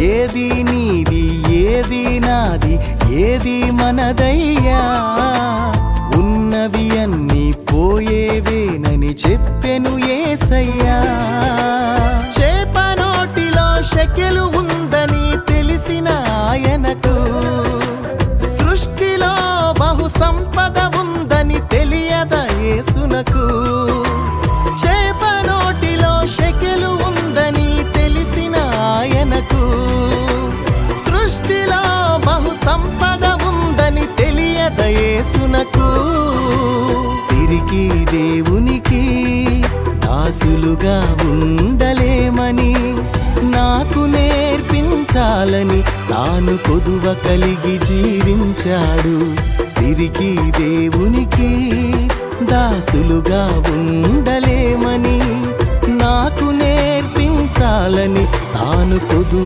ఏది నీది ఏది నాది ఏది మనదయ్యా, ఉన్నవి అన్నీ పోయేవేనని చెప్పెను యేసయ్యా. చేప నోటిలో షెకెలు ఉందని తెలిసిన ఆయనకు, సృష్టిలో బహు సంపద ఉందని తెలియదా యేసునకు. చేప నోటిలో షెకెలు ఉందని తెలిసిన ఆయనకు, సృష్టిలో బహు సంపద ఉందని తెలియదా యేసునకు. సిరికి దేవునికి దాసులుగా ఉండలేమని నాకు నేర్పించాలని తాను కొదువ కలిగి జీవించాడు. సిరికి దేవునికి దాసులుగా ఉండలేమని నాకు నేర్పించాలని తాను కొదువ